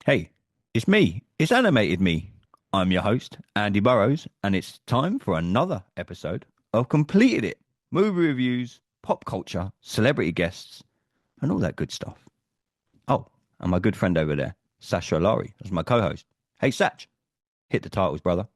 Hey, it's me. It's animated me. I'm your host, Andy Burrows, and it's time for another episode of Completed It. Movie reviews, pop culture, celebrity guests, and all that good stuff. Oh, and my good friend over there, Sasha Alari, is my co-host. Hey, Sach, hit the titles, brother.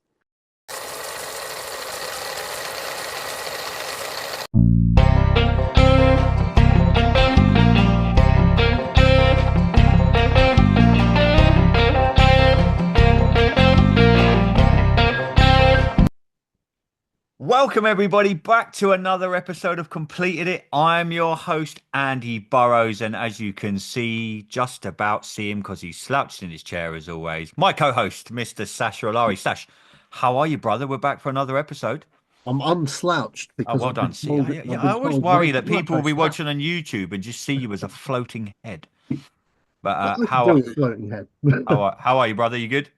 Welcome, everybody, back to another episode of Completed It. I'm your host, Andy Burrows, and as you can see, just about see him because he's slouched in his chair as always, my co-host, Mr. Sasha Alari. Sash, how are you, brother? We're back for another episode. I'm unslouched Oh, because well I've done. been See, told yeah, I've I been always told worry wake that up people will by be Sat. watching on YouTube and just see you as a floating head. But But I could how do it floating head. how are you, brother? You good?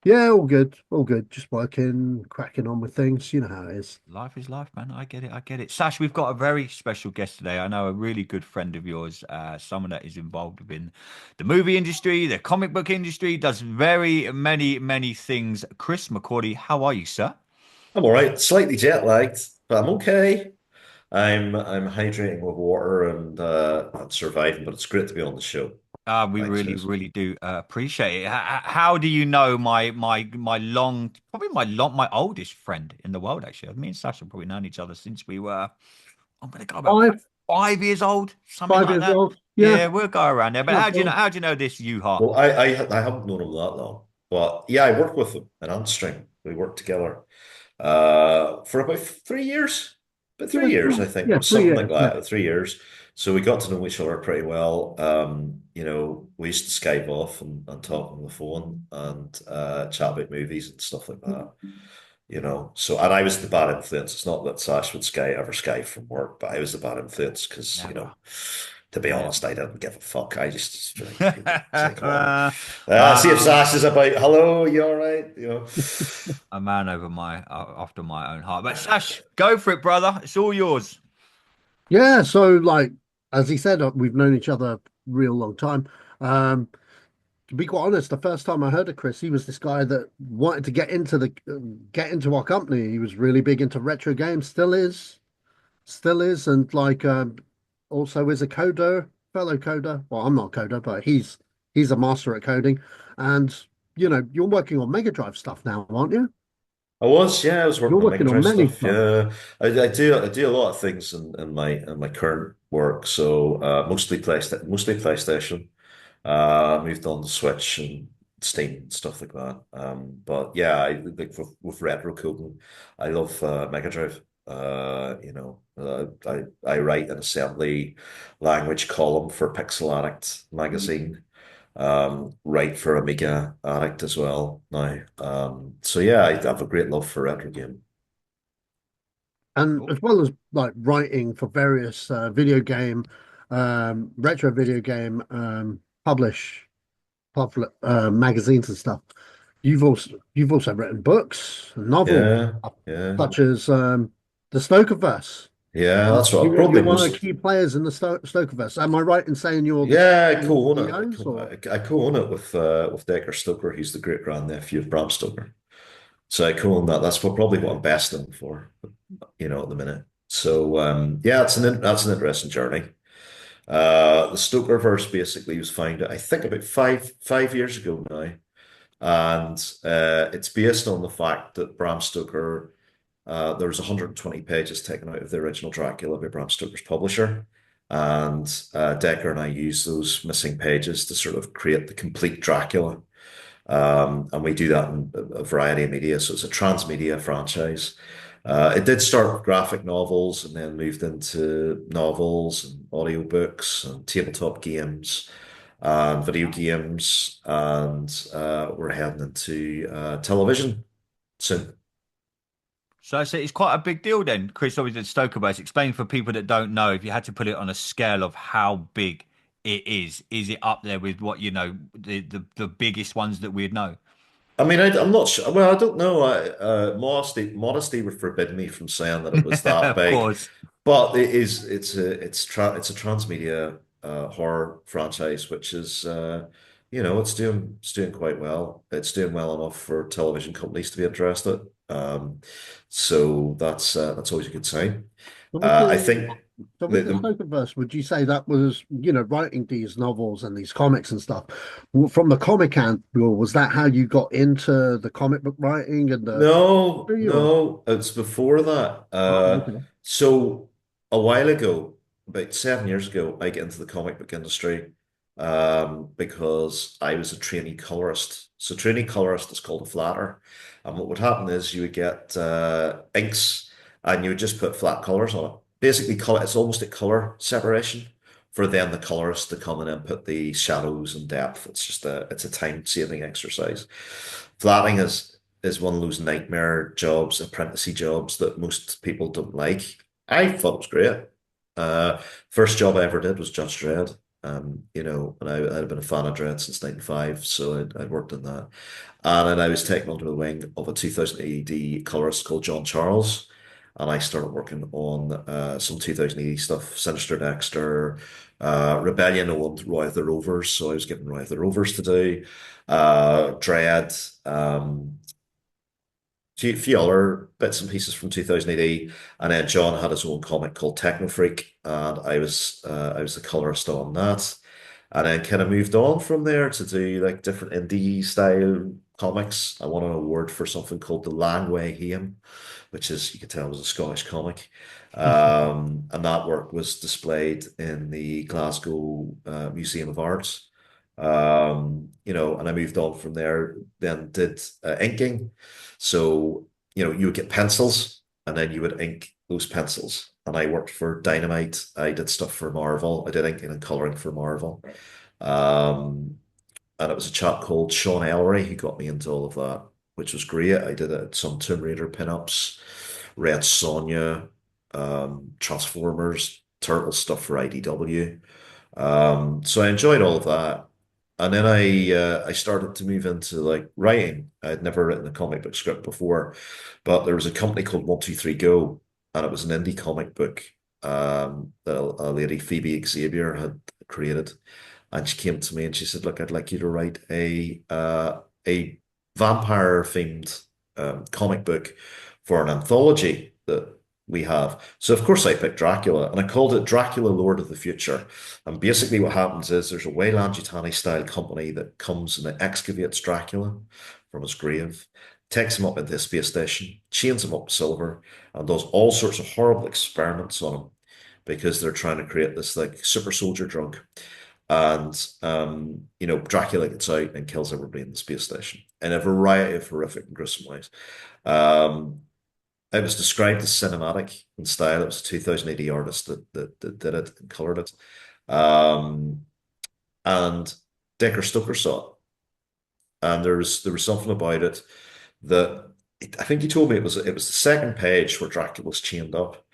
Yeah, all good, all good. Just working, cracking on with things. You know how it is. Life is life, man. I get it. I get it. Sash, we've got a very special guest today. I know a really good friend of yours, someone that is involved in the movie industry, the comic book industry, does very many things. Chris McAuley, how are you, sir? I'm all right, slightly jet lagged, but I'm okay. I'm hydrating with water and I'm surviving, but it's great to be on the show. We Thanks, really, guys. really do appreciate it. How do you know my long, probably my oldest friend in the world? Actually, me and Sasha have probably known each other since we were. I'm gonna go about Five, 5 years old, something five like years that. old. Yeah, Yeah, we'll go around there. But that's how do you know? all. How do you know this U-Heart? Well, I haven't known him that long, but yeah, I work with him in Amstring. We worked together for about 3 years, about Yeah, 3 years, I think, yeah, three something like years. Yeah, that. 3 years. So we got to know each other pretty well. We used to Skype off and talk on the phone and chat about movies and stuff like that. So and I was the bad influence. It's not that Sash would ever Sky from work, but I was the bad influence because Never, to be never. honest, I didn't give a fuck. I just say, come on, see if Ah, Sash is about. Hello, you all right? a man over after my own heart. But Sash, go for it, brother. It's all yours. yeah. So, like as he said, we've known each other a real long time. Um, to be quite honest, the first time I heard of Chris, he was this guy that wanted to get into our company. He was really big into retro games, still is, and also is a coder, fellow coder. Well, I'm not a coder, but he's a master at coding. And you're working on Mega Drive stuff now, aren't you? I was You're working on Mega working on Drive many stuff. stuff. Yeah, I do a lot of things in my current work. So mostly PlayStation. Moved on to Switch and Steam and stuff like that. But yeah, I like with retro coding. I love Mega Drive. I write an assembly language column for Pixel Addict magazine. Write for Amiga Addict as well now. So yeah, I have a great love for retro game. And Cool. as well as like writing for various video game, retro video game magazines and stuff. You've also written books and novels, Yeah, yeah, such as the Stoker Verse. yeah. That's what You're probably one of the most. key players in the Stokerverse. Am I right in saying you're Yeah, I one of the co-own it. CEOs or? I co-own it with Decker Stoker. He's the great grandnephew of Bram Stoker. So I co-own that. That's probably what I'm best known for, at the minute. So yeah, that's an interesting journey. The Stoker verse basically was founded, I think, about five years ago now, and it's based on the fact that Bram Stoker. There was 120 pages taken out of the original Dracula by Bram Stoker's publisher. And Decker and I used those missing pages to sort of create the complete Dracula. And we do that in a variety of media. So it's a transmedia franchise. It did start with graphic novels and then moved into novels and audiobooks and tabletop games and video games. And we're heading into television soon. So it's quite a big deal then, Chris. Obviously, the Stoker Verse. Explain for people that don't know, if you had to put it on a scale of how big it is it up there with what the biggest ones that we'd know? I mean, I'm not sure. Well, I don't know. Modesty would forbid me from saying that it was that Of big, course. but it is. It's a transmedia horror franchise, which is it's doing quite well. It's doing well enough for television companies to be interested. So that's always a good sign. So with I the think so the, with the the Stoker Verse, would you say that was, writing these novels and these comics and stuff from the comic angle, was that how you got into the comic book writing and the No, or no, it's before that. okay. So a while ago, about 7 years ago, I get into the comic book industry because I was a trainee colorist. So trainee colorist is called a flatter. And what would happen is you would get inks and you would just put flat colors on it. Basically, color, it's almost a color separation for then the colorist to come in and put the shadows and depth. It's a time-saving exercise. Flatting is one of those nightmare jobs, apprenticey jobs that most people don't like. I thought it was great. Uh, First job I ever did was Judge Dredd. And I'd been a fan of Dredd since '95, so I'd worked in that. And then I was taken under the wing of a 2000 AD colorist called John Charles. And I started working on some 2000 AD stuff, Sinister Dexter, Rebellion on Roy of the Rovers. So I was given Roy of the Rovers to do, Dread, a few other bits and pieces from 2000 AD, and then John had his own comic called Techno Freak, and I was the colorist on that, and then kind of moved on from there to do like different indie style comics. I won an award for something called the Langway Hame, which is, you can tell, was a Scottish comic. And that work was displayed in the Glasgow Museum of Art. And I moved on from there, then did inking. So, you would get pencils and then you would ink those pencils. And I worked for Dynamite. I did stuff for Marvel. I did inking and coloring for Marvel. Um, and it was a chap called Sean Ellery who got me into all of that, which was great. I did some Tomb Raider pinups, Red Sonja, Transformers, Turtle stuff for IDW. So I enjoyed all of that. And then I started to move into like writing. I'd never written a comic book script before, but there was a company called 123 Go, and it was an indie comic book that a lady, Phoebe Xavier, had created. And she came to me and she said, "Look, I'd like you to write a vampire themed comic book for an anthology that we have." So of course I picked Dracula, and I called it Dracula Lord of the Future. And basically what happens is there's a Weyland-Yutani style company that comes and it excavates Dracula from his grave, takes him up into a space station, chains him up to silver, and does all sorts of horrible experiments on him because they're trying to create this like super soldier drug. And Dracula gets out and kills everybody in the space station in a variety of horrific and gruesome ways. Um, it was described as cinematic in style. It was a 2000 AD artist that did it and colored it. Um, and Decker Stoker saw it. And there was something about it that I think he told me it was the second page where Dracula's chained up,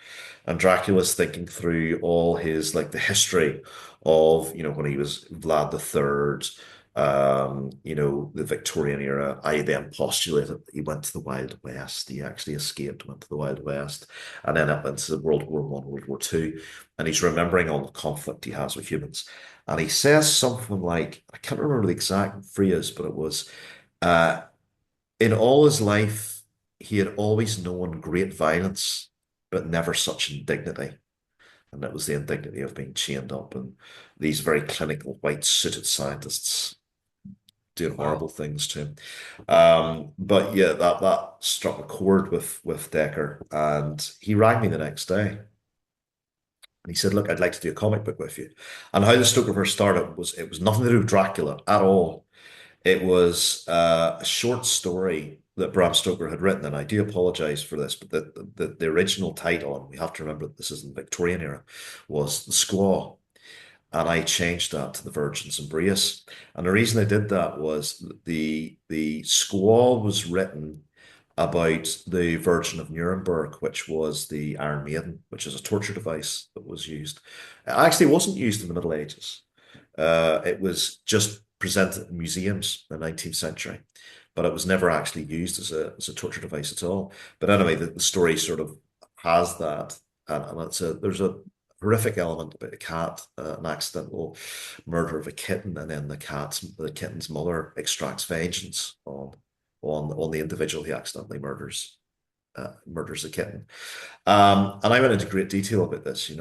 and Dracula's thinking through all his like the history of when he was Vlad the Third, the Victorian era. I then postulated that he went to the Wild West. He actually escaped, went to the Wild West, and then up into World War I, World War II, and he's remembering all the conflict he has with humans. And he says something like, I can't remember the exact phrase, but it was, uh, in all his life, he had always known great violence, but never such indignity. And that was the indignity of being chained up and these very clinical white suited scientists doing Wow. horrible things to him. But yeah, that struck a chord with Decker, and he rang me the next day. And he said, "Look, I'd like to do a comic book with you." And how the Stokerverse started was it was nothing to do with Dracula at all. It was a short story that Bram Stoker had written, and I do apologize for this, but the original title, and we have to remember that this is in the Victorian era, was The Squaw. And I changed that to The Virgin's Embrace. And the reason I did that was the Squaw was written about the Virgin of Nuremberg, which was the Iron Maiden, which is a torture device that was used. Actually, it wasn't used in the Middle Ages. It was just presented in museums in the 19th century, but it was never actually used as a torture device at all. But anyway, the story sort of has that, and there's a horrific element about a cat, an accidental murder of a kitten, and then the kitten's mother extracts vengeance on the individual he accidentally murders a kitten. And I went into great detail about this. We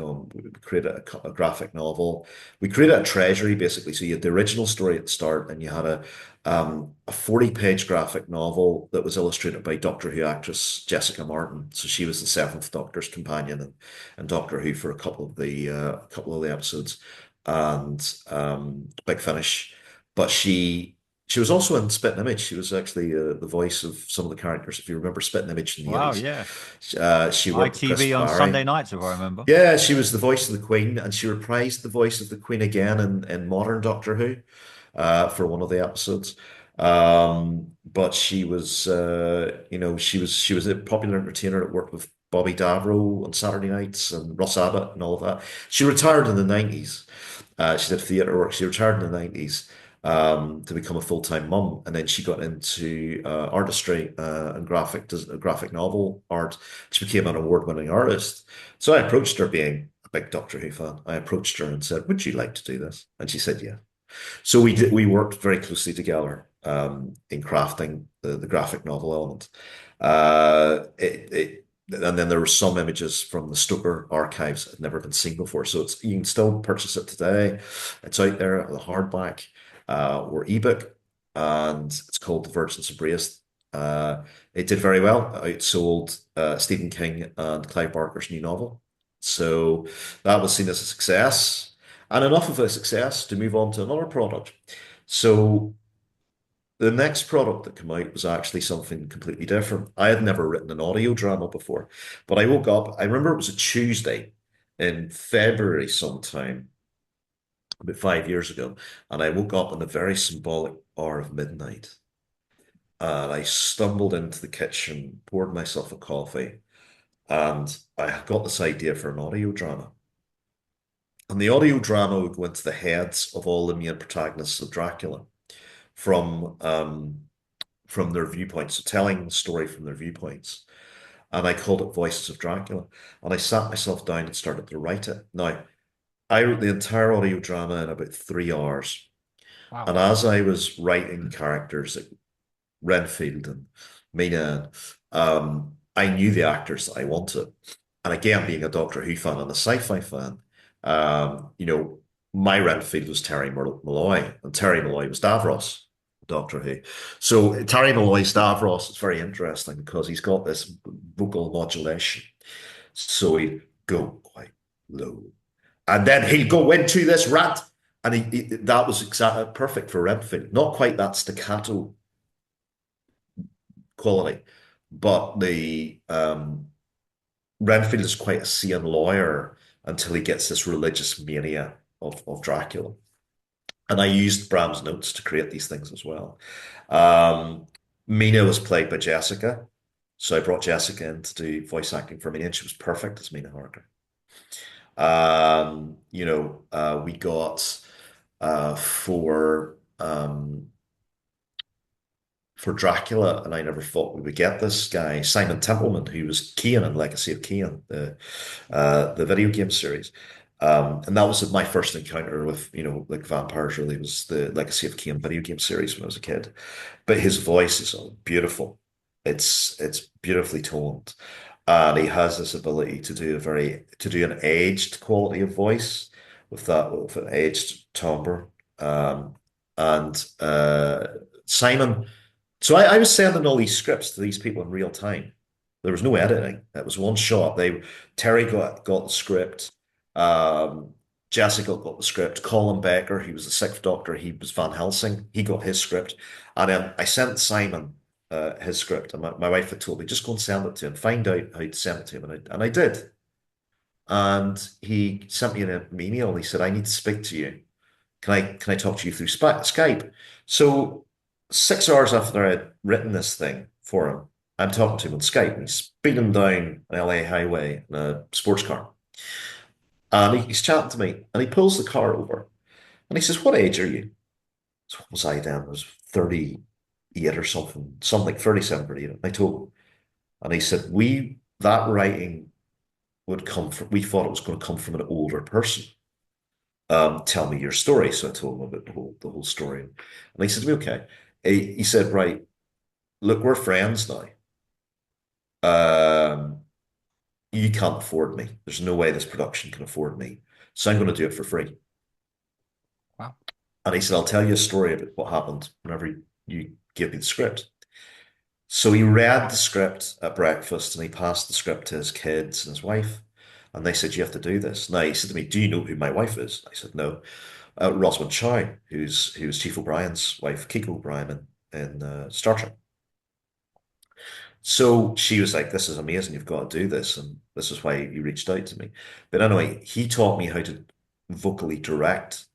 created a graphic novel. We created a treasury, basically. So you had the original story at the start, and you had a 40-page graphic novel that was illustrated by Doctor Who actress Jessica Martin. So she was the Seventh Doctor's companion and Doctor Who for a couple of the episodes, and Big Finish. But she was also in Spit and Image. She was actually the voice of some of the characters. If you remember Spit and Image in the Wow, 80s, yeah. she worked with Chris ITV on Sunday McAuley. nights, if I remember. Yeah, she was the voice of the Queen, and she reprised the voice of the Queen again in modern Doctor Who for one of the episodes. But she was a popular entertainer that worked with Bobby Davro on Saturday nights and Russ Abbott and all of that. She retired in the 90s. She did theatre work. She retired in the 90s to become a full-time mum, and then she got into artistry and graphic novel art. She became an award-winning artist. So I approached her, being a big Doctor Who fan. I approached her and said, "Would you like to do this?" And she said, "Yeah." So we worked very closely together in crafting the graphic novel element. And then there were some images from the Stoker archives that had never been seen before. So you can still purchase it today. It's out there, the hardback or ebook, and it's called The Virgins Embraced. It did very well. It outsold Stephen King and Clive Barker's new novel. So that was seen as a success, and enough of a success to move on to another product. So the next product that came out was actually something completely different. I had never written an audio drama before, but I woke up, I remember it was a Tuesday in February sometime, about 5 years ago, and I woke up in the very symbolic hour of midnight. And I stumbled into the kitchen, poured myself a coffee, and I got this idea for an audio drama. And the audio drama would go into the heads of all the main protagonists of Dracula from from their viewpoints, so telling the story from their viewpoints. And I called it Voices of Dracula. And I sat myself down and started to write it. Now, I wrote the entire audio drama in about 3 hours. Wow. And as I was writing characters like Renfield and Mina, I knew the actors that I wanted. And again, being a Doctor Who fan and a sci-fi fan, my Renfield was Terry Malloy, and Terry Malloy was Davros, Doctor Who. So Terry Malloy's Davros is very interesting because he's got this vocal modulation. So he'd go quite low, and then he'd go into this rant, and that was exactly perfect for Renfield. Not quite that staccato quality, but the Renfield is quite a sane lawyer until he gets this religious mania of Dracula. And I used Bram's notes to create these things as well. Mina was played by Jessica. So I brought Jessica in to do voice acting for Mina, and she was perfect as Mina Harker. We got for Dracula, and I never thought we would get this guy, Simon Templeman, who was Cian in Legacy of Cian, the video game series. And that was my first encounter with, like vampires really was the Legacy of Cian video game series when I was a kid. But his voice is beautiful. It's beautifully toned. And he has this ability to do an aged quality of voice with an aged timbre. And Simon, so I was sending all these scripts to these people in real time. There was no editing. It was one shot. Terry got the script. Jessica got the script. Colin Becker, he was the Sixth Doctor. He was Van Helsing. He got his script, and then I sent Simon his script. And my wife had told me, just go and send it to him. Find out how to send it to him, and I did. And he sent me an email. And he said, "I need to speak to you. Can I talk to you through Skype?" So 6 hours after I had written this thing for him, I'm talking to him on Skype, and he's speeding down an LA highway in a sports car. And he's chatting to me, and he pulls the car over, and he says, "What age are you?" So what was I then? I was 38 or something like 37, 38. And I told him, and he said, that writing would come from, we thought it was going to come from an older person. Tell me your story. So I told him about the whole story. And he said to me, okay. He said, right, look, we're friends now. Um, you can't afford me. There's no way this production can afford me. So I'm going to do it for free. Wow. And he said, I'll tell you a story about what happened whenever you give me the script. So he read the script at breakfast and he passed the script to his kids and his wife. And they said, you have to do this. Now, he said to me, do you know who my wife is? I said, no. Rosamund Chow, who's Chief O'Brien's wife, Kiko O'Brien in Star Trek. So she was like, this is amazing. You've got to do this. And this is why he reached out to me. But anyway, he taught me how to vocally direct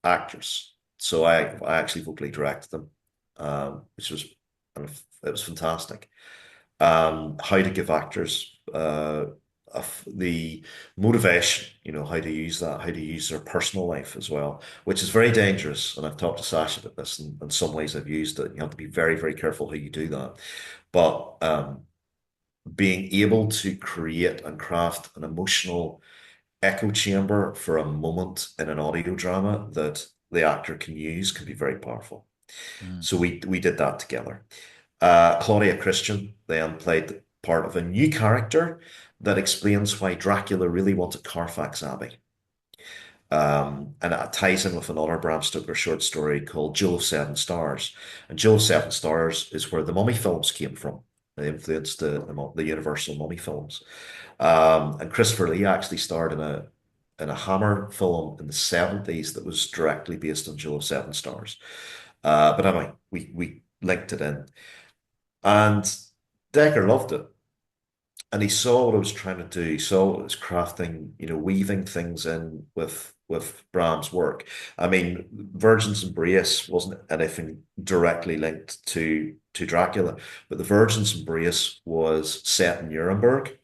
actors. So I actually vocally directed them, which was, it was fantastic. How to give actors the motivation, how to use that, how to use their personal life as well, which is very dangerous. And I've talked to Sash about this, and in some ways I've used it. You have to be very, very careful how you do that. But being able to create and craft an emotional echo chamber for a moment in an audio drama that the actor can use can be very powerful. Mm. So we did that together. Claudia Christian then played the part of a new character that explains why Dracula really wanted Carfax Abbey. And it ties in with another Bram Stoker short story called Jewel of Seven Stars. And Jewel of Seven Stars is where the Mummy films came from. They influenced the Universal Mummy films. And Christopher Lee actually starred in a Hammer film in the 70s that was directly based on Jewel of Seven Stars. But anyway, we linked it in. And Decker loved it. And he saw what I was trying to do. He saw what I was crafting, weaving things in with Bram's work. I mean, Virgin's Embrace wasn't anything directly linked to Dracula, but the Virgin's Embrace was set in Nuremberg,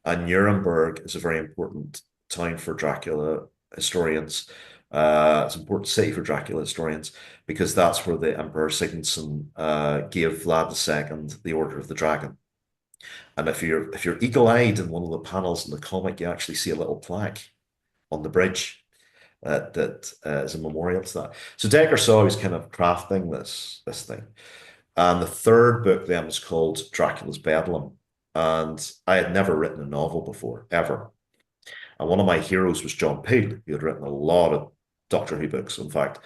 and Nuremberg is a very important town for Dracula historians. It's an important city for Dracula historians because that's where the Emperor Sigismund gave Vlad II the Order of the Dragon. And if you're eagle-eyed in one of the panels in the comic, you actually see a little plaque on the bridge that is a memorial to that. So Decker saw he was kind of crafting this thing. And the third book then was called Dracula's Bedlam. And I had never written a novel before, ever. And one of my heroes was John Peel, who had written a lot of Doctor Who books. In fact,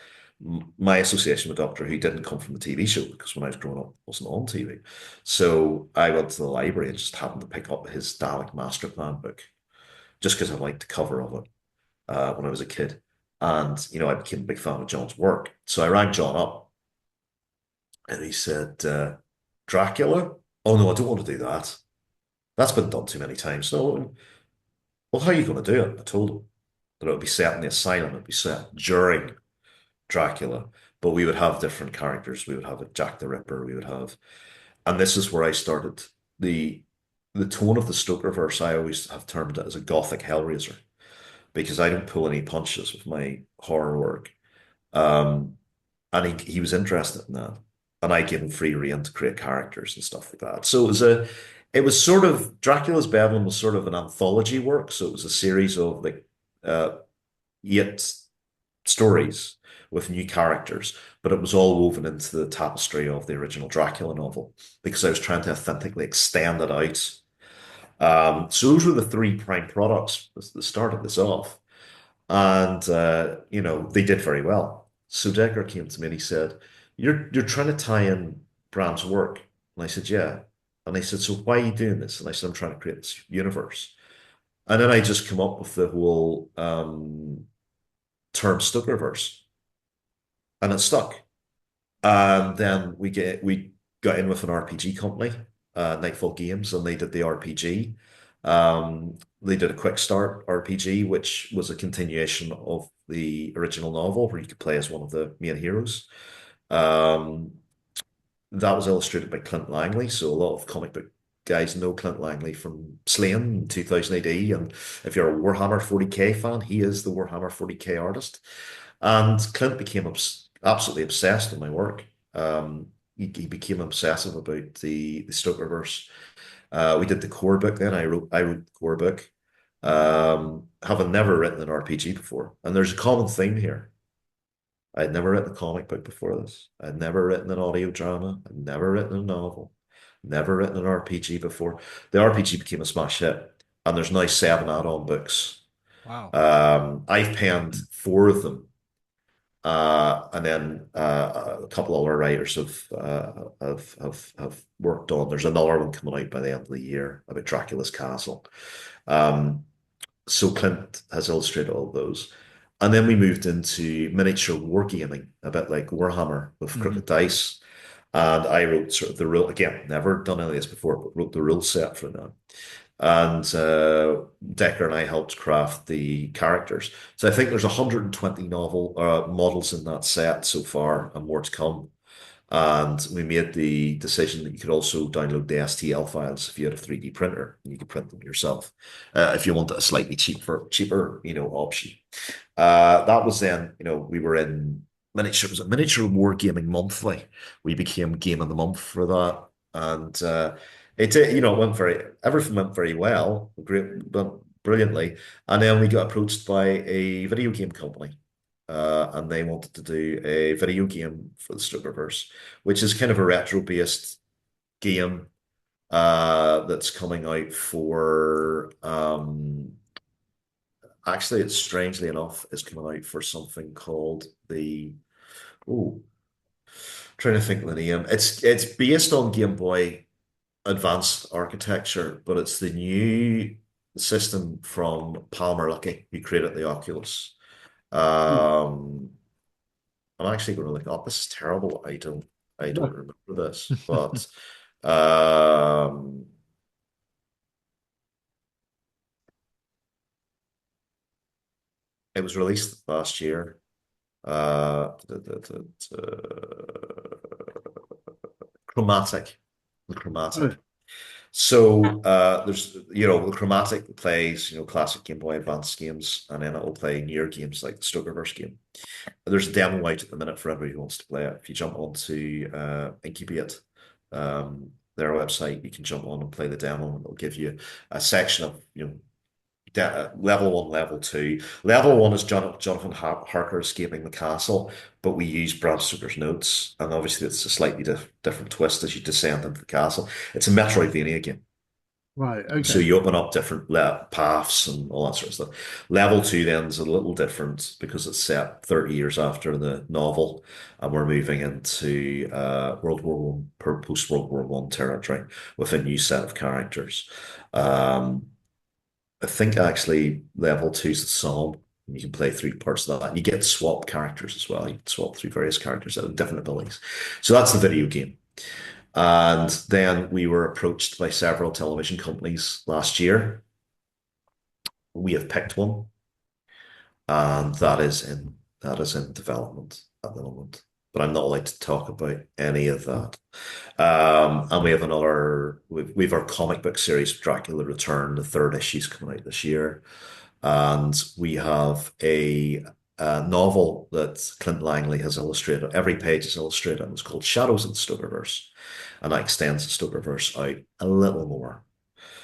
my association with Doctor Who didn't come from the TV show because when I was growing up, it wasn't on TV. So I went to the library and just happened to pick up his Dalek Master Plan book just because I liked the cover of it when I was a kid. And, I became a big fan of John's work. So I rang John up and he said, Dracula? Oh, no, I don't want to do that. That's been done too many times. No, well, how are you going to do it? I told him that it would be set in the asylum. It would be set during Dracula, but we would have different characters. We would have a Jack the Ripper. We would have, and this is where I started the tone of the Stoker verse. I always have termed it as a gothic Hellraiser because I don't pull any punches with my horror work. And he was interested in that, and I gave him free rein to create characters and stuff like that. So it was sort of Dracula's Bedlam was sort of an anthology work. So it was a series of like 8 stories with new characters, but it was all woven into the tapestry of the original Dracula novel because I was trying to authentically extend it out. So those were the 3 prime products that started this off, and they did very well. So Decker came to me and he said, "You're trying to tie in Bram's work," and I said, "Yeah." And he said, "So why are you doing this?" And I said, "I'm trying to create this universe." And then I just come up with the whole term Stokerverse, and it stuck. And then we got in with an RPG company, Nightfall Games, and they did the RPG. They did a quick start RPG, which was a continuation of the original novel, where you could play as one of the main heroes. Um, that was illustrated by Clint Langley, so a lot of comic book guys know Clint Langley from Slain in 2000 AD, and if you're a Warhammer 40k fan, he is the Warhammer 40k artist. And Clint became absolutely obsessed with my work. He became obsessive about the Stoker verse. We did the core book then. I wrote the core book. having never written an RPG before. And there's a common theme here. I'd never written a comic book before this. I'd never written an audio drama. I'd never written a novel. Never written an RPG before. The RPG became a smash hit, and there's now 7 add-on books. Wow. I've penned 4 of them, and then a couple other writers have worked on. There's another one coming out by the end of the year about Dracula's castle. Um, so Clint has illustrated all of those. And then we moved into miniature wargaming, a bit like Warhammer with Hmm. crooked dice. And I wrote sort of the rule, again, never done any of this before, but wrote the rule set for that. And Decker and I helped craft the characters. So I think there's 120 novel models in that set so far, and more to come. And we made the decision that you could also download the STL files if you had a 3D printer, and you could print them yourself if you wanted a slightly cheaper, option. That was then, we were in miniature, was it Miniature Wargaming Monthly? We became Game of the Month for that, and it went everything went very well, great, went brilliantly, and then we got approached by a video game company and they wanted to do a video game for the Stoker Verse, which is kind of a retro-based game that's coming out for actually it's strangely enough is coming out for something called the oh trying to think of the name. It's based on Game Boy Advanced architecture, but it's the new system from Palmer Luckey, who created the Oculus. Hmm. Um, I'm actually going to look up. This is terrible. I don't remember this, but um, it was released last year. Chromatic, the Oh, Chromatic. So there's the Chromatic plays classic Game Boy Advance games, and then it will play newer games like the Stoker Verse game. There's a demo out at the minute for everybody who wants to play it. If you jump onto Incubate, their website, you can jump on and play the demo, and it'll give you a section of level 1, level 2. Level 1 is Jonathan Harker escaping the castle, but we use Bram Stoker's notes, and obviously it's a slightly different twist as you descend into the castle. It's a Metroidvania game. right. So Okay. you open up different paths and all that sort of stuff. Level 2 then is a little different because it's set 30 years after the novel, and we're moving into World War One, post World War One territory with a new set of characters. Um, I think actually level 2 is the Psalm. You can play through parts of that. And you get to swap characters as well. You can swap through various characters that have different abilities. So that's the video game. And then we were approached by several television companies last year. We have picked one, and that is in development at the moment. But I'm not allowed to talk about any of that. And we have we've our comic book series, Dracula Return, the third issue's coming out this year. And we have a novel that Clint Langley has illustrated. Every page is illustrated, and it's called Shadows of the Stokerverse. And that extends the Stokerverse out a little more.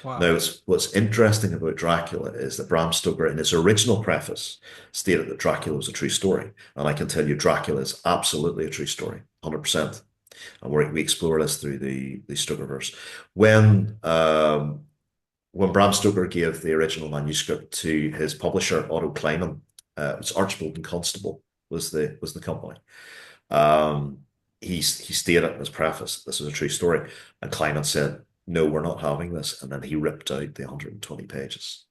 Now, Wow. what's interesting about Dracula is that Bram Stoker, in his original preface, stated that Dracula was a true story. And I can tell you, Dracula is absolutely a true story, 100%. And we explore this through the Stokerverse. When Bram Stoker gave the original manuscript to his publisher, Otto Kleiman, it was Archbold and Constable was the company. Um, he stated in his preface, this is a true story. And Kleiman said, no, we're not having this. And then he ripped out the 120 pages.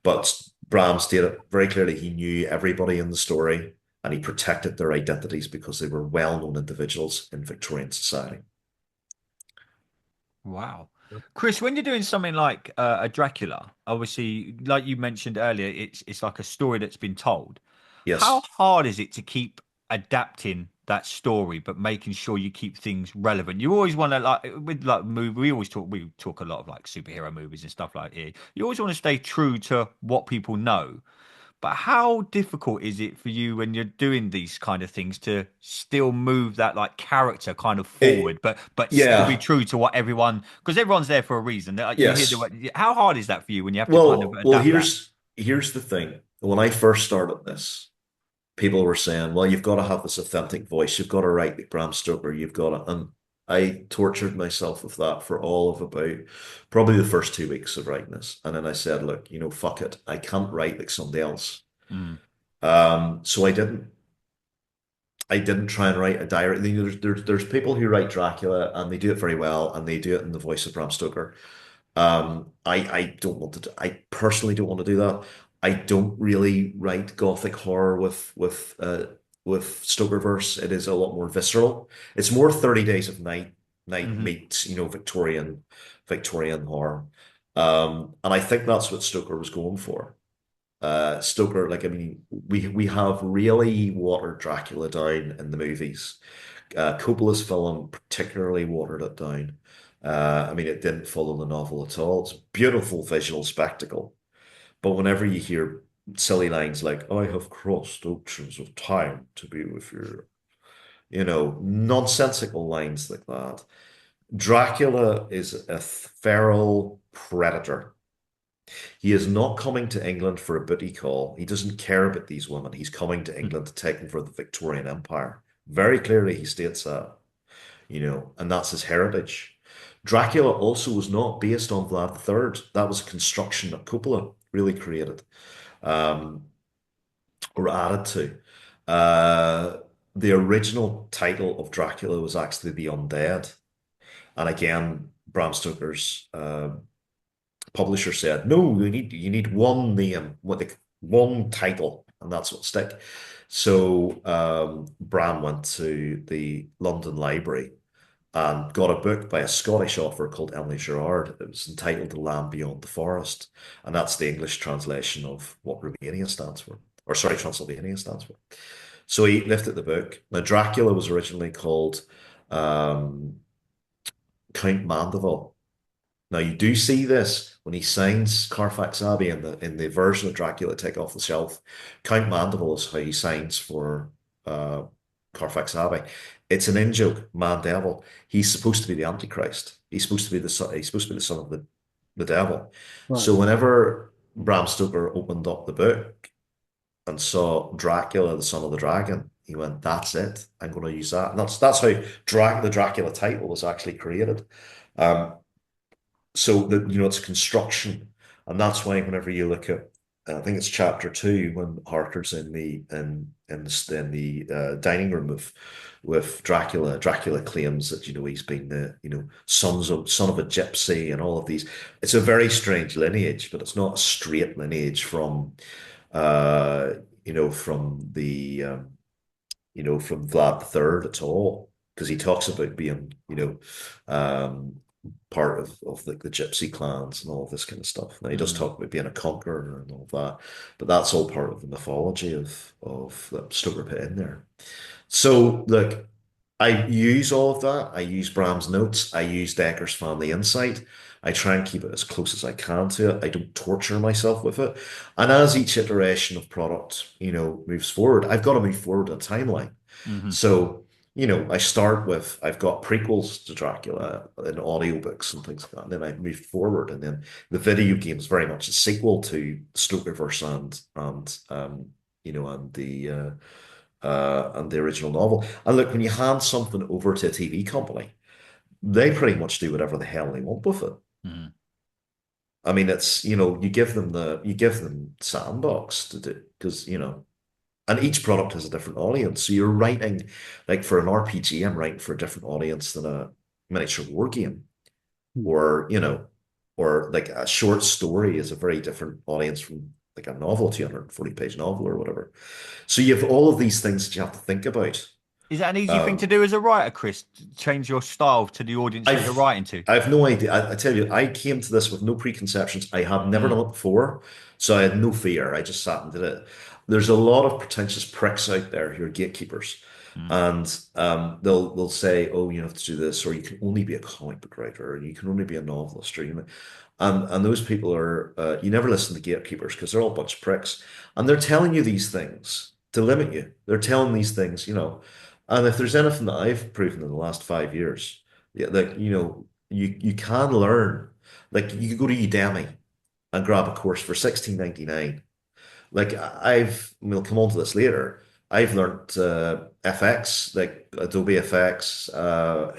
But Bram stated very clearly he knew everybody in the story and he protected their identities because they were well-known individuals in Victorian society. Wow. Chris, when you're doing something like a Dracula, obviously, like you mentioned earlier, it's like a story that's been told. How Yes. hard is it to keep adapting that story, but making sure you keep things relevant? You always want to like with like movie. We talk a lot of like superhero movies and stuff like here. You always want to stay true to what people know, But how difficult is it for you when you're doing these kind of things to still move that like character kind of forward, It, but still be yeah, true to what everyone, because everyone's there for a reason. You hear the yes. word. How hard is that for you when you have to kind of Well, adapt that? here's the thing. When I first started this, people were saying, "Well, you've got to have this authentic voice. You've got to write like Bram Stoker. You've got to." And I tortured myself with that for all of about probably the first 2 weeks of writing this, and then I said, "Look, fuck it. I can't write like somebody else." Mm. So I didn't. I didn't try and write a direct. There's people who write Dracula and they do it very well and they do it in the voice of Bram Stoker. I don't want to. I personally don't want to do that. I don't really write gothic horror with Stoker Verse. It is a lot more visceral. It's more 30 Days of Night Hmm. meets Victorian horror. And I think that's what Stoker was going for. Stoker, like I mean, we have really watered Dracula down in the movies. Coppola's film particularly watered it down. I mean, it didn't follow the novel at all. It's a beautiful visual spectacle. But whenever you hear silly lines like, I have crossed oceans of time to be with you, nonsensical lines like that. Dracula is a feral predator. He is not coming to England for a booty call. He doesn't care about these women. He's coming to England to take them for the Victorian Empire. Very clearly, he states that, and that's his heritage. Dracula also was not based on Vlad III. That was a construction that Coppola really created, um, or added to. The original title of Dracula was actually The Undead. And again, Bram Stoker's publisher said, no, you need one name, one title, and that's what stick. So Bram went to the London Library and got a book by a Scottish author called Emily Gerard. It was entitled The Land Beyond the Forest, and that's the English translation of what Romania stands for, or sorry, Transylvania stands for. So he lifted the book. Now Dracula was originally called um, Count Mandeville. Now you do see this when he signs Carfax Abbey in the version of Dracula take off the shelf. Count Mandeville is how he signs for uh, Carfax Abbey. It's an in joke, man devil. He's supposed to be the Antichrist. He's supposed to be the son. He's supposed to be the son of the devil. Right. So whenever Bram Stoker opened up the book and saw Dracula, the son of the dragon, he went, "That's it. I'm going to use that." And that's how the Dracula title was actually created. Um, so that it's construction, and that's why whenever you look at, I think it's chapter 2 when Harker's in the dining room with Dracula. Dracula claims that he's been the son of a gypsy and all of these. It's a very strange lineage, but it's not a straight lineage from uh from the from Vlad the Third at all, because he talks about being um part of like the gypsy clans and all of this kind of stuff. Now he does Mm. talk about being a conqueror and all of that, but that's all part of the mythology of that Stoker put in there. So look, I use all of that. I use Bram's notes. I use Decker's family insight. I try and keep it as close as I can to it. I don't torture myself with it. And as each iteration of product, moves forward, I've got to move forward in a timeline. Hmm. So, I start with, I've got prequels to Dracula and audiobooks and things like that. And then I move forward. And then the video game is very much a sequel to Stokerverse and the original novel. And look, when you hand something over to a TV company, they pretty much do whatever the hell they want with it. Hmm. I mean, it's, you give them sandbox to do because, and each product has a different audience. So you're writing, like for an RPG, I'm writing for a different audience than a miniature war game, Hmm. or like a short story is a very different audience from like a novel, 240-page novel or whatever. So you have all of these things that you have to think about. Is that an easy thing to Um, do as a writer, Chris? Change your style to the audience that you're I've writing to? I have no idea. I tell you, I came to this with no preconceptions. I have never Mm. done it before, so I had no fear. I just sat and did it. There's a lot of pretentious pricks out there who are gatekeepers, Mm. and they'll say, "Oh, you have to do this, or you can only be a comic book writer, or you can only be a novelist, or." And those people are you never listen to gatekeepers because they're all a bunch of pricks, and they're telling you these things to limit you. They're telling these things, and if there's anything that I've proven in the last 5 years, yeah, like you can learn. Like you could go to Udemy and grab a course for 16.99. Like we'll come on to this later. I've learned FX, like Adobe FX,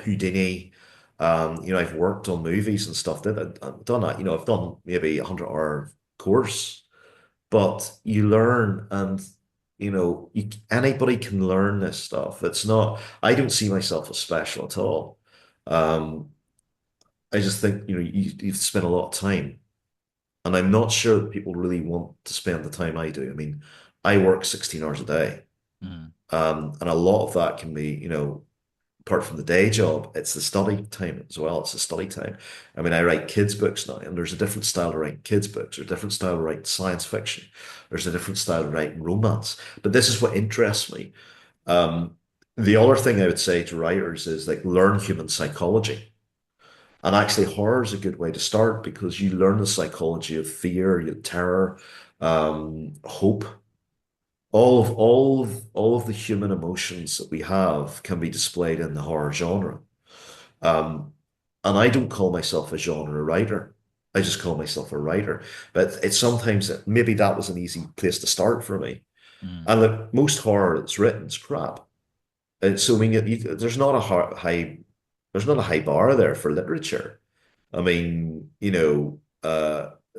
Houdini. I've worked on movies and stuff. I've done that. I've done maybe a 100-hour course, but you learn, and anybody can learn this stuff. It's not. I don't see myself as special at all. Um, I just think you spend a lot of time. And I'm not sure that people really want to spend the time I do. I mean, I work 16 hours a day. Mm. And a lot of that can be, apart from the day job, it's the study time as well. It's the study time. I mean, I write kids' books now, and there's a different style to writing kids' books, or a different style to write science fiction. There's a different style to writing romance. But this is what interests me. Um, the other thing I would say to writers is like learn human psychology. And actually, horror is a good way to start because you learn the psychology of fear, terror, hope. All of the human emotions that we have can be displayed in the horror genre. Um, and I don't call myself a genre writer. I just call myself a writer. But it's sometimes maybe that was an easy place to start for me. Mm. And look, most horror that's written is crap. So I mean, there's not a there's not a high bar there for literature. I mean,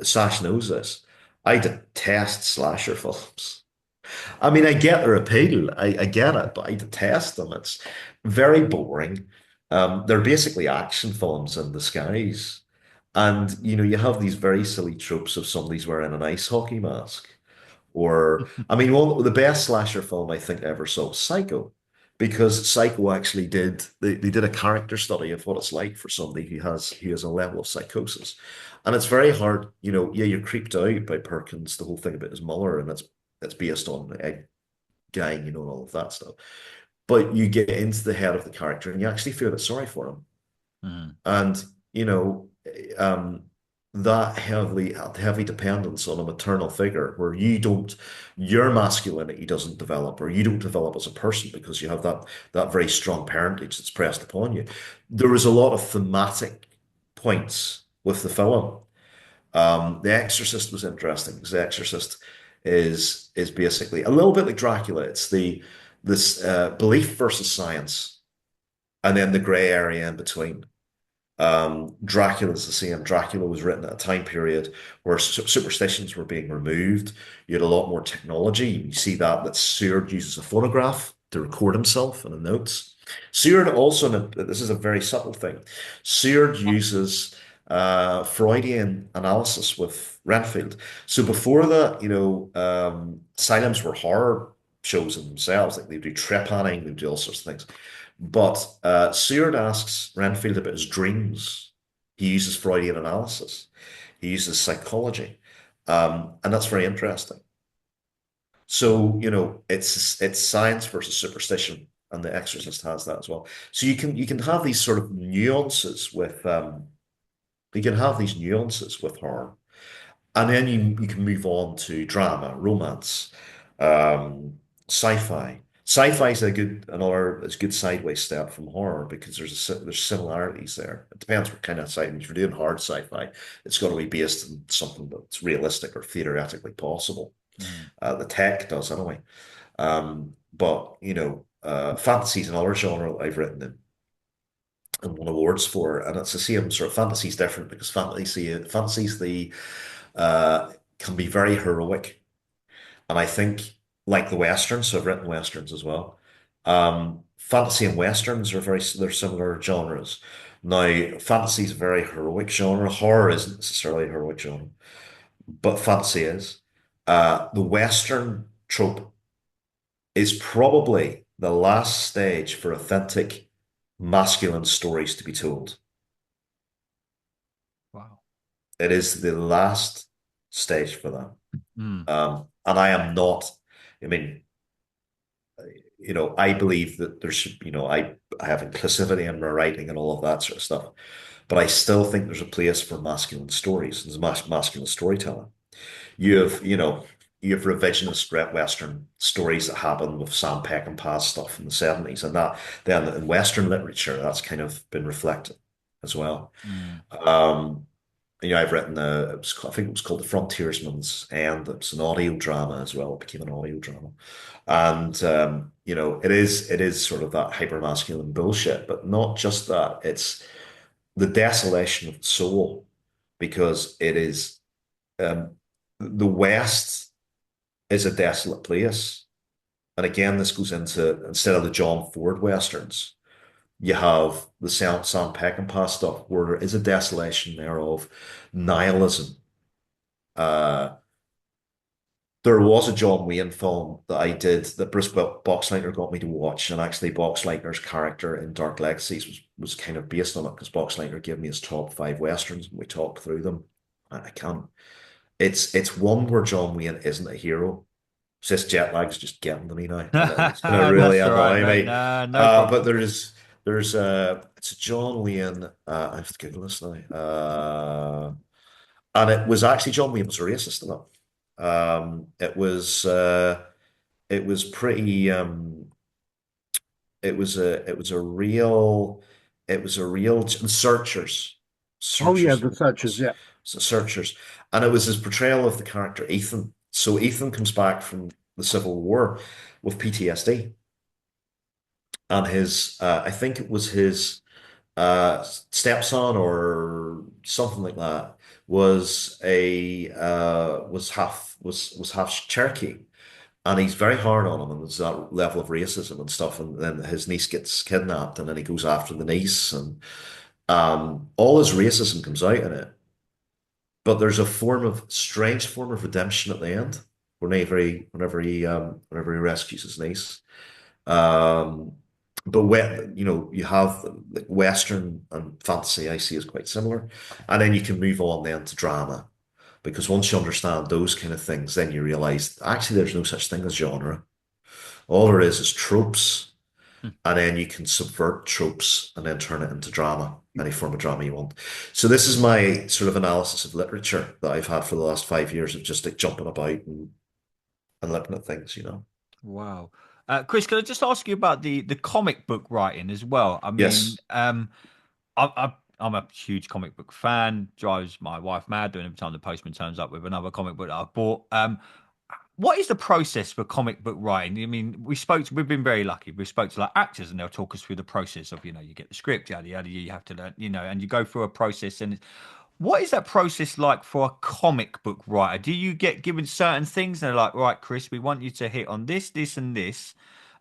Sash knows this. I detest slasher films. I mean, I get their appeal. I get it, but I detest them. It's very boring. They're basically action films in disguise. And, you have these very silly tropes of somebody's wearing an ice hockey mask. Or, I mean, the best slasher film I think I ever saw was Psycho, because Psycho actually they did a character study of what it's like for somebody who has a level of psychosis, and it's very hard. Yeah, you're creeped out by Perkins, the whole thing about his mother, and it's based on a guy, and all of that stuff. But you get into the head of the character, and you actually feel a bit sorry for him, Mm. and um, that heavy dependence on a maternal figure where your masculinity doesn't develop, or you don't develop as a person because you have that very strong parentage that's pressed upon you. There was a lot of thematic points with the film. The Exorcist was interesting because The Exorcist is basically a little bit like Dracula. It's this belief versus science, and then the gray area in between. Dracula is the same. Dracula was written at a time period where superstitions were being removed. You had a lot more technology. You see that Seward uses a phonograph to record himself in the notes. Seward also, this is a very subtle thing, Seward uses Freudian analysis with Renfield. So before that, asylums were horror shows in themselves. Like they do trepanning, they do all sorts of things. But Seward asks Renfield about his dreams. He uses Freudian analysis. He uses psychology, and that's very interesting. So it's science versus superstition, and The Exorcist has that as well. So you can have these sort of nuances with horror, and then you can move on to drama, romance, um, sci-fi. Sci-fi is a good sideways step from horror because there's similarities there. It depends what kind of sci-fi. If you're doing hard sci-fi, it's got to be based on something that's realistic or theoretically possible. Mm. The tech does anyway. But fantasy is another genre that I've written in and won awards for, and it's the same sort of fantasy is different because fantasy's the can be very heroic. And I think, like the Westerns, so I've written Westerns as well. Fantasy and Westerns they're similar genres. Now, fantasy is a very heroic genre. Horror isn't necessarily a heroic genre, but fantasy is. The Western trope is probably the last stage for authentic masculine stories to be told. Wow. It is the last stage for that. Mm. And I am not, I mean, I believe that there should, I have inclusivity in my writing and all of that sort of stuff. but I still think there's a place for masculine stories. There's masculine storytelling. You have revisionist Western stories that happen with Sam Peckinpah's stuff in the 70s, and that then in Western literature, that's kind of been reflected as well. Mm. Um, I've written I think it was called The Frontiersman's End. It's an audio drama as well. It became an audio drama. And it is sort of that hyper masculine bullshit, but not just that. It's the desolation of the soul, because it is the West is a desolate place. And again, this goes into, instead of the John Ford Westerns, you have the Sam Peckinpah stuff where there is a desolation there of nihilism. Uh, there was a John Wayne film that I did that Bruce Boxleitner got me to watch, and actually Boxleitner's character in Dark Legacies was kind of based on it, because Boxleitner gave me his top 5 westerns and we talked through them. I can't. It's one where John Wayne isn't a hero. So this jet lag's just getting to me now, and it's going to really That's all right, annoy mate. me. Nah, no problem. But there's it's a John Wayne. I have to Google this now. And it was actually John Wayne was a racist in it. It was pretty. It was a real Searchers, Oh yeah, Searchers, the searchers. Yeah. Searchers, and it was his portrayal of the character Ethan. So Ethan comes back from the Civil War with PTSD, and I think it was his stepson or something like that was half Cherokee, and he's very hard on him, and there's that level of racism and stuff. And then his niece gets kidnapped, and then he goes after the niece, and all his racism comes out in it. But there's a strange form of redemption at the end, whenever he rescues his niece. Um, but you have like Western and fantasy, I see, is quite similar, and then you can move on then to drama, because once you understand those kind of things, then you realize actually there's no such thing as genre. All there is tropes, and then you can subvert tropes and then turn it into drama, any form of drama you want. So this is my sort of analysis of literature that I've had for the last 5 years of just like jumping about and looking at things. Wow. Chris, can I just ask you about the comic book writing as well? I mean, Yes. I'm a huge comic book fan. Drives my wife mad doing every time the postman turns up with another comic book that I've bought. What is the process for comic book writing? I mean, we've been very lucky. We spoke to like actors and they'll talk us through the process of, you get the script, yada, yada, you have to learn, and you go through a process. And what is that process like for a comic book writer? Do you get given certain things and they're like, right, Chris, we want you to hit on this, this, and this?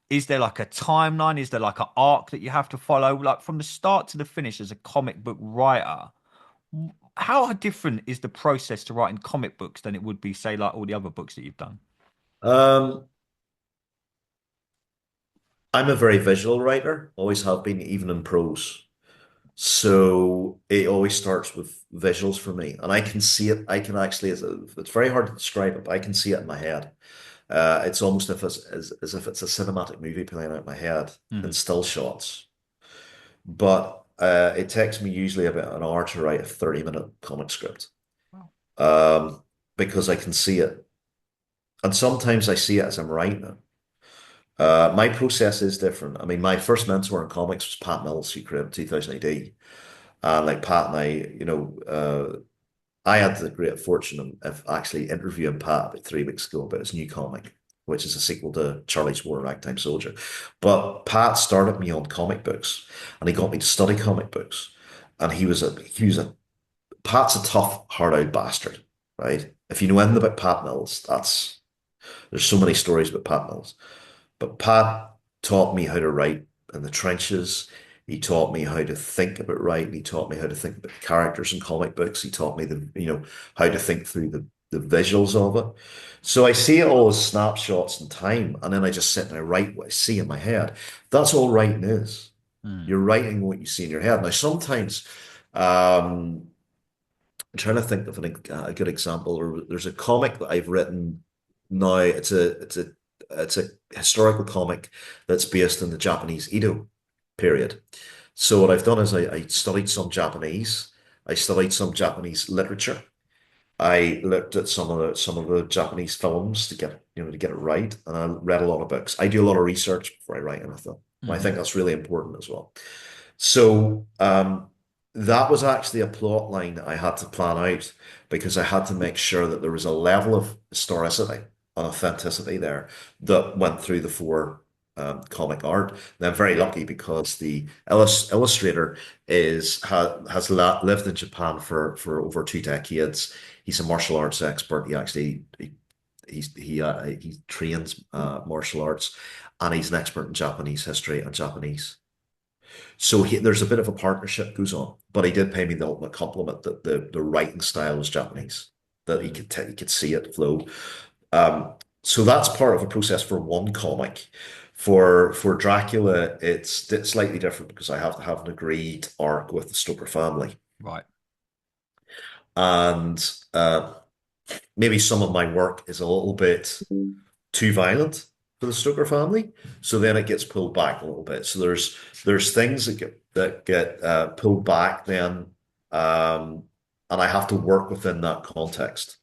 Is there like a timeline? Is there like an arc that you have to follow? Like from the start to the finish as a comic book writer, how different is the process to writing comic books than it would be, say, like all the other books that you've done? Um, I'm a very visual writer, always have been, even in prose. So it always starts with visuals for me, and I can see it. I can actually, it's very hard to describe it, but I can see it in my head. It's almost as if it's a cinematic movie playing out in my head in Mm. still shots. But it takes me usually about an hour to write a 30-minute comic script, Wow. because I can see it. And sometimes I see it as I'm writing it. My process is different. I mean, my first mentor in comics was Pat Mills, who created 2000 AD. And like Pat and I had the great fortune of actually interviewing Pat about 3 weeks ago about his new comic, which is a sequel to Charlie's War, Ragtime Soldier. But Pat started me on comic books, and he got me to study comic books. And Pat's a tough, hard-out bastard, right? If you know anything about Pat Mills, there's so many stories about Pat Mills. But Pat taught me how to write in the trenches. He taught me how to think about writing. He taught me how to think about the characters in comic books. He taught me how to think through the visuals of it. So I see it all as snapshots in time, and then I just sit and I write what I see in my head. That's all writing is. Mm. You're writing what you see in your head. Now, sometimes I'm trying to think of a good example. Or there's a comic that I've written now. It's a historical comic that's based in the Japanese Edo period. So what I've done is I studied some Japanese. I studied some Japanese literature. I looked at some of the Japanese films to get to get it right, and I read a lot of books. I do a lot of research before I write anything. And I Hmm. think that's really important as well. So that was actually a plot line that I had to plan out because I had to make sure that there was a level of historicity and authenticity there that went through the four comic art. And I'm very lucky because the illustrator lived in Japan for over 2 decades. He's a martial arts expert. He trains martial arts, and he's an expert in Japanese history and Japanese. So there's a bit of a partnership goes on, but he did pay me the ultimate compliment that the writing style was Japanese, that he could see it flow. Um, so that's part of a process for one comic. For Dracula, it's slightly different because I have to have an agreed arc with the Stoker family, Right. and maybe some of my work is a little bit too violent for the Stoker family, so then it gets pulled back a little bit. So there's things that get pulled back then, and I have to work within that context.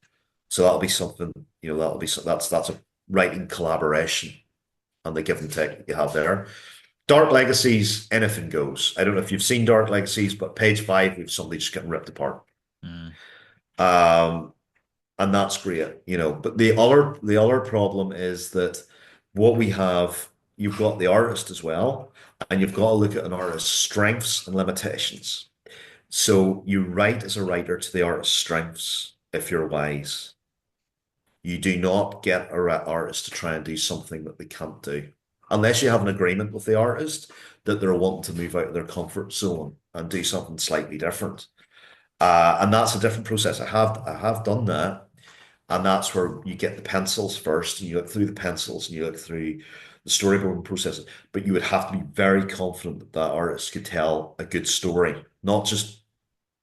So that'll be something, that's a writing collaboration and the give and take that you have there. Dark Legacies, anything goes. I don't know if you've seen Dark Legacies, but page 5, we've somebody just getting ripped apart. Mm. Um, and that's great. But the other problem is that what we have, you've got the artist as well, and you've got to look at an artist's strengths and limitations. So you write as a writer to the artist's strengths if you're wise. You do not get a artist to try and do something that they can't do, unless you have an agreement with the artist that they're wanting to move out of their comfort zone and do something slightly different. And that's a different process. I have done that, and that's where you get the pencils first, and you look through the pencils, and you look through the storyboarding processes. But you would have to be very confident that that artist could tell a good story, not just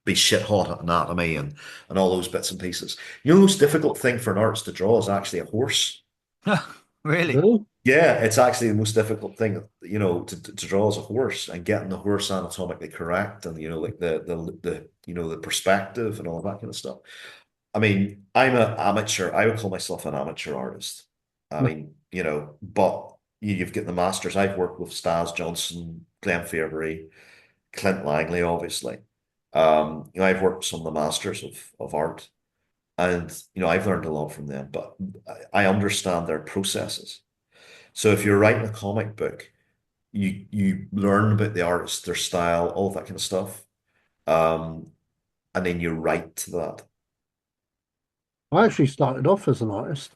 be shit hot at anatomy and all those bits and pieces. The most difficult thing for an artist to draw is actually a horse. Really? Really? Yeah, it's actually the most difficult thing, to draw as a horse, and getting the horse anatomically correct, and like the perspective and all that kind of stuff. I mean, I'm an amateur. I would call myself an amateur artist. I mean, but you've got the masters. I've worked with Stas Johnson, Glenn Fabry, Clint Langley, obviously. I've worked with some of the masters of art, and I've learned a lot from them. But I understand their processes. So if you're writing a comic book, you learn about the artist, their style, all of that kind of stuff, um, and then you write to that. I actually started off as an artist.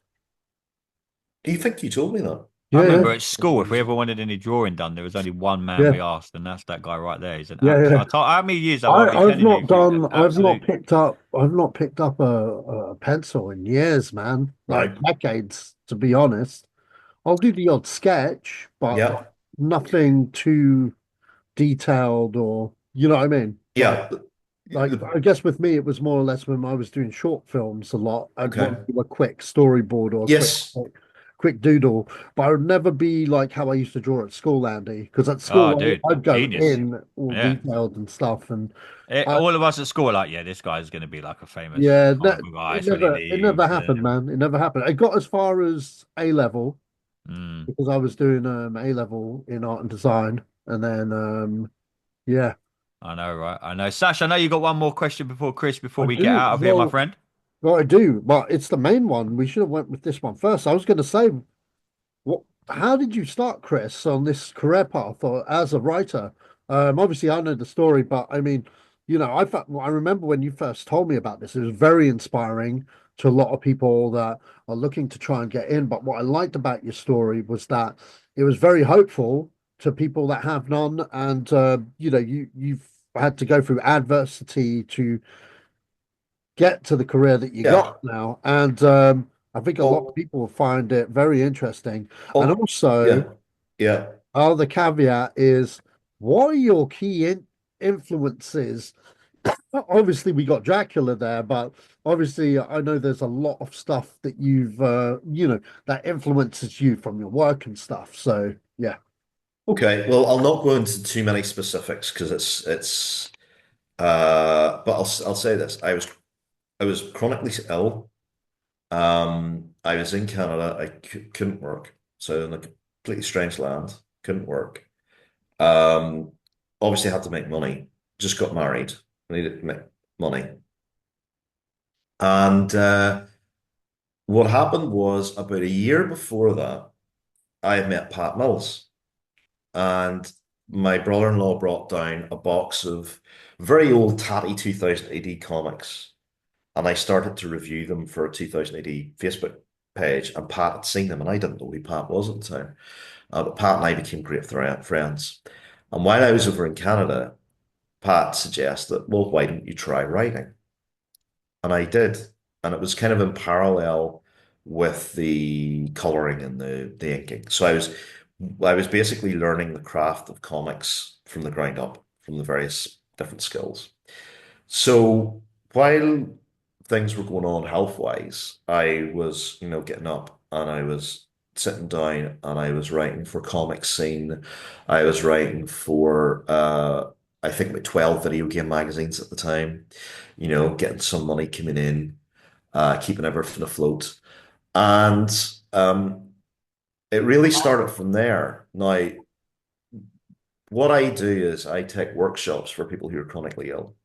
Do you think you told me that? I Yeah, yeah, remember at school, if we ever wanted any drawing done, there was only one man yeah, we asked, and that's that guy right there. He's an yeah, absolute. yeah. I told how many years I won't be I've telling you. not He's an done, absolute. I've not picked up a pencil in years, man. Like Right. decades, to be honest. I'll do the odd sketch, but Yeah. like nothing too detailed, or you know what I mean? Yeah. Like I guess with me it was more or less when I was doing short films a lot. I'd want Okay. to do a quick storyboard or a Yes. quick doodle, but I would never be like how I used to draw at school, Andy. Because at Oh, school dude, I'd go genius. in all Yeah. detailed and stuff, and I, All of us at school are like, yeah, this guy's going to be like a famous yeah, comic book artist when he it never leaves. happened, man. It never happened. I got as far as A level Mm, because I was doing A level in art and design, and then yeah, I know, right? I know. Sash, I know you got one more question before Chris, before I we get do. out of here, my friend. Well, I do, but it's the main one. We should have went with this one first. I was going to say, what? How did you start, Chris, on this career path or as a writer? Obviously, I know the story, but I mean, I remember when you first told me about this. It was very inspiring to a lot of people that are looking to try and get in. But what I liked about your story was that it was very hopeful to people that have none, and you've had to go through adversity to get to the career that you Yeah. got now. And I think a lot of Oh, people will find it very interesting. And oh, also, yeah. Yeah. the caveat is, what are your key influences? Obviously, we got Dracula there, but obviously, I know there's a lot of stuff that that influences you from your work and stuff. So, yeah. Okay, well, I'll not go into too many specifics because but I'll say this. I was chronically ill. I was in Canada. I couldn't work. So in a completely strange land, couldn't work. Um, Obviously had to make money. Just got married. I needed to make money. And what happened was about a year before that, I had met Pat Mills, and my brother-in-law brought down a box of very old tatty 2000 AD comics, and I started to review them for a 2000 AD Facebook page, and Pat had seen them, and I didn't know who Pat was at the time. But Pat and I became great friends. And while I was over in Canada, Pat suggested, well, why don't you try writing? And I did. And it was kind of in parallel with the coloring and the inking. So I was basically learning the craft of comics from the ground up, from the various different skills. So while things were going on health-wise, I was, getting up and I was sitting down and I was writing for Comic Scene. I was writing for I think about 12 video game magazines at the time, getting some money coming in, keeping everything afloat. And it really started from there. Now, what I do is I take workshops for people who are chronically ill.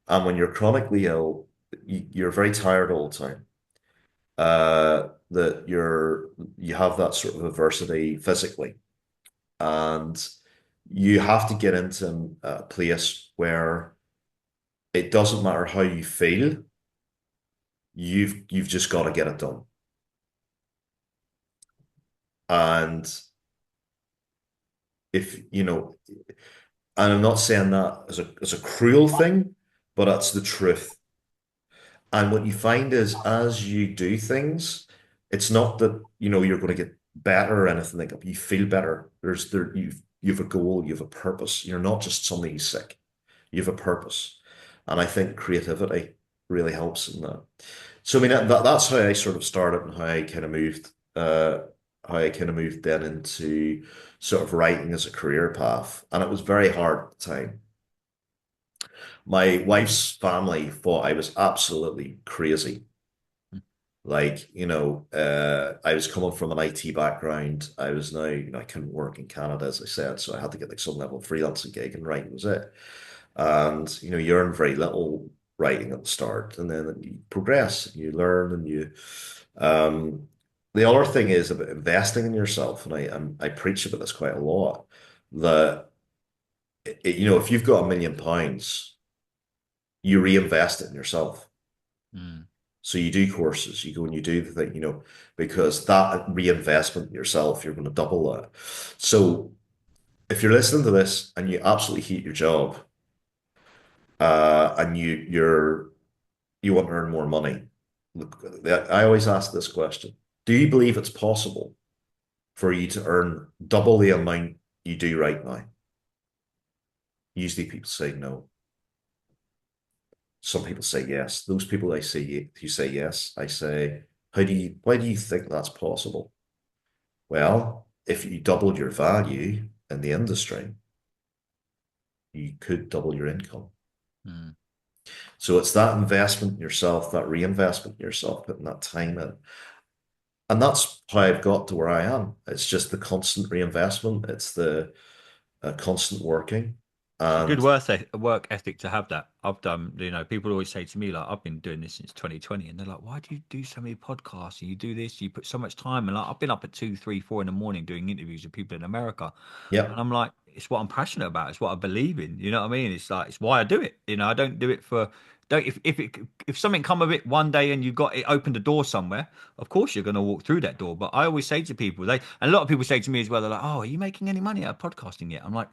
And when you're chronically ill, you're very tired all the time. That you have that sort of adversity physically, and you have to get into a place where it doesn't matter how you feel, you've just got to get it done. And if and I'm not saying that as a cruel thing, but that's the truth. And what you find is as you do things, it's not that, you're going to get better or anything like that. But you feel better. You've a goal, you have a purpose. You're not just somebody who's sick. You have a purpose. And I think creativity really helps in that. So I mean that's how I sort of started and how I kind of moved then into sort of writing as a career path. And it was very hard at the time. My wife's family thought I was absolutely crazy. Like, I was coming from an IT background. I was now, I couldn't work in Canada, as I said, so I had to get like some level of freelancing gig and writing was it. And, you earn very little writing at the start, and then you progress and you learn and um, the other thing is about investing in yourself. And I preach about this quite a lot, that, if you've got £1 million, you reinvest it in yourself. Mm. So you do courses, you go and you do the thing, because that reinvestment in yourself, you're going to double that. So if you're listening to this and you absolutely hate your job, and you want to earn more money, look, I always ask this question: do you believe it's possible for you to earn double the amount you do right now? Usually people say no. Some people say yes. Those people I see who say yes, I say, why do you think that's possible? Well, if you doubled your value in the industry, you could double your income. Mm. So it's that investment in yourself, that reinvestment in yourself, putting that time in. And that's how I've got to where I am. It's just the constant reinvestment. It's the constant working. It's a good And work ethic to have that. I've done, people always say to me, like, I've been doing this since 2020, and they're like, why do you do so many podcasts and you do this? You put so much time. And like, I've been up at 2, 3, 4 in the morning doing interviews with people in America. And yep, I'm like, it's what I'm passionate about. It's what I believe in. You know what I mean? It's like, it's why I do it. I don't do it for, don't, if something come of it one day and you got it opened a door somewhere, of course you're going to walk through that door. But I always say to people, and a lot of people say to me as well, they're like, oh, are you making any money out of podcasting yet? I'm like,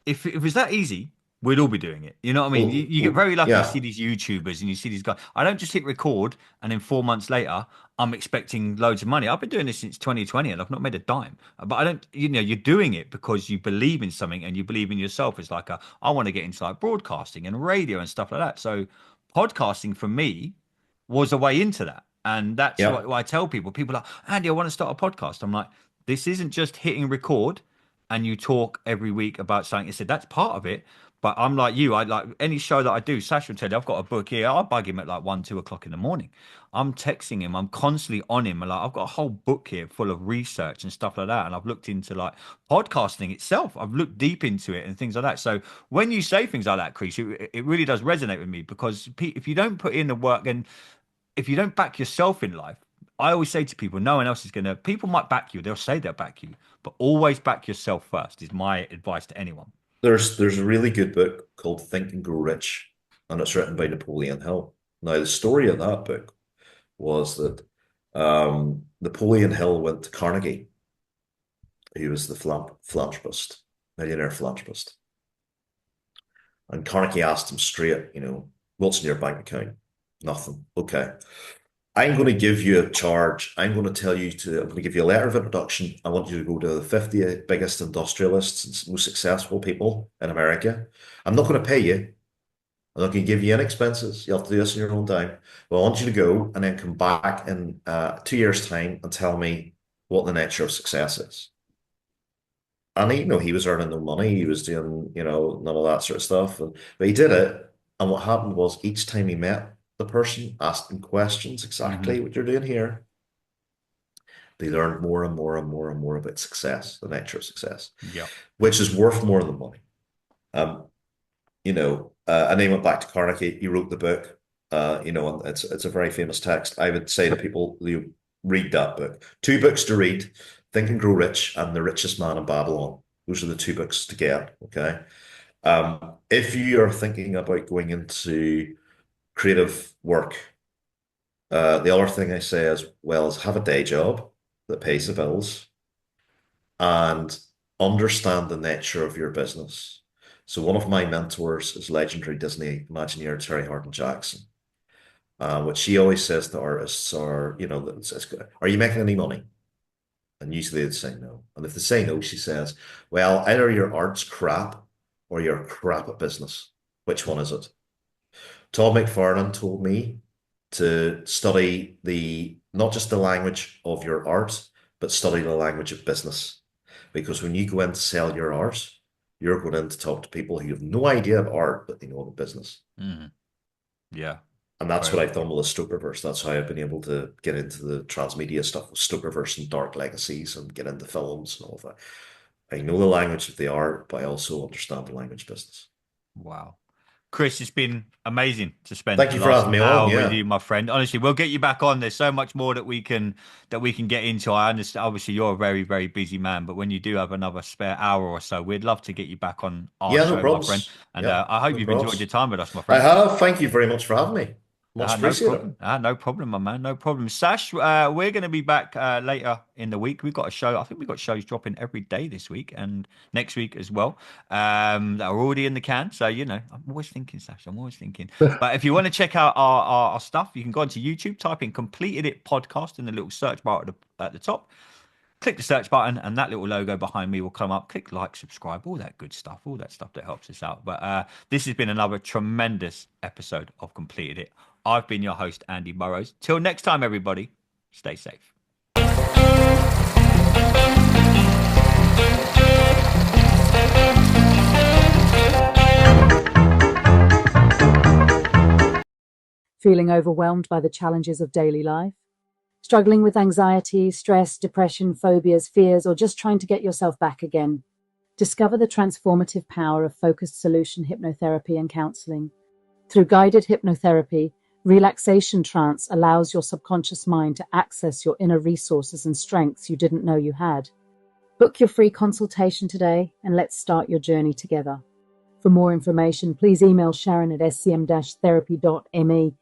if it was that easy, we'd all be doing it. You know what I mean? You get very lucky. You see yeah, these YouTubers and you see these guys. I don't just hit record and then 4 months later, I'm expecting loads of money. I've been doing this since 2020 and I've not made a dime. But I don't, you're doing it because you believe in something and you believe in yourself. It's like, I want to get into like broadcasting and radio and stuff like that. So podcasting for me was a way into that. And that's yep, what I tell people. People are like, Andy, I want to start a podcast. I'm like, this isn't just hitting record and you talk every week about something. I said that's part of it. But I'm like you. I like any show that I do. Sash will tell you I've got a book here. I bug him at like 1, 2 o'clock in the morning. I'm texting him. I'm constantly on him. Like I've got a whole book here full of research and stuff like that. And I've looked into like podcasting itself. I've looked deep into it and things like that. So when you say things like that, Chris, it really does resonate with me because if you don't put in the work and if you don't back yourself in life, I always say to people, no one else is gonna. People might back you. They'll say they'll back you, but always back yourself first. Is my advice to anyone. There's a really good book called Think and Grow Rich, and it's written by Napoleon Hill. Now, the story of that book was that Napoleon Hill went to Carnegie. He was the philanthropist, millionaire philanthropist. And Carnegie asked him straight, what's in your bank account? Nothing. Okay. I'm going to give you a charge. I'm going to give you a letter of introduction. I want you to go to the 50 biggest industrialists and most successful people in America. I'm not going to pay you. I'm not going to give you any expenses. You have to do this in your own time. But I want you to go and then come back in 2 years' time and tell me what the nature of success is. And he was earning no money. He was doing, none of that sort of stuff. But he did it. And what happened was each time he met the person, asking questions exactly what you're doing here, they learned more and more and more and more about success, the nature of success, which is worth more than money. And then he went back to Carnegie. He wrote the book, and it's a very famous text. I would say to people, you read that book. 2 books to read: Think and Grow Rich and The Richest Man in Babylon. Those are the 2 books to get. Okay, if you are thinking about going into creative work, the other thing I say as well is have a day job that pays the bills and understand the nature of your business. So one of my mentors is legendary Disney Imagineer Terry Hardin Jackson. What she always says to artists are, are you making any money? And usually they'd say no. And if they say no, she says, well, either your art's crap or you're crap at business. Which one is it? Todd McFarlane told me to study not just the language of your art, but study the language of business. Because when you go in to sell your art, you're going in to talk to people who have no idea of art, but they know about business. Yeah. And that's what I've done with the Stoker Verse. That's how I've been able to get into the transmedia stuff with Stoker Verse and Dark Legacies and get into films and all of that. I know the language of the art, but I also understand the language business. Wow. Chris, it's been amazing to spend Thank you for having me on. with you, my friend. Honestly, we'll get you back on. There's so much more that we can get into. I understand. Obviously, you're a very, very busy man, but when you do have another spare hour or so, we'd love to get you back on our show, my friend. And I hope you've enjoyed your time with us, my friend. I have. Thank you very much for having me. Much appreciated. No problem, my man. No problem. Sash, we're going to be back later in the week. We've got a show. I think we've got shows dropping every day this week and next week as well that are already in the can. So, I'm always thinking, Sash. I'm always thinking. But if you want to check out our stuff, you can go onto YouTube, type in Completed It Podcast in the little search bar at the top. Click the search button and that little logo behind me will come up. Click like, subscribe, all that good stuff, all that stuff that helps us out. But this has been another tremendous episode of Completed It. I've been your host, Andy Burrows. Till next time, everybody, stay safe. Feeling overwhelmed by the challenges of daily life? Struggling with anxiety, stress, depression, phobias, fears, or just trying to get yourself back again? Discover the transformative power of focused solution hypnotherapy and counseling. Through guided hypnotherapy, relaxation trance allows your subconscious mind to access your inner resources and strengths you didn't know you had. Book your free consultation today and let's start your journey together. For more information, please email Sharon at scm-therapy.me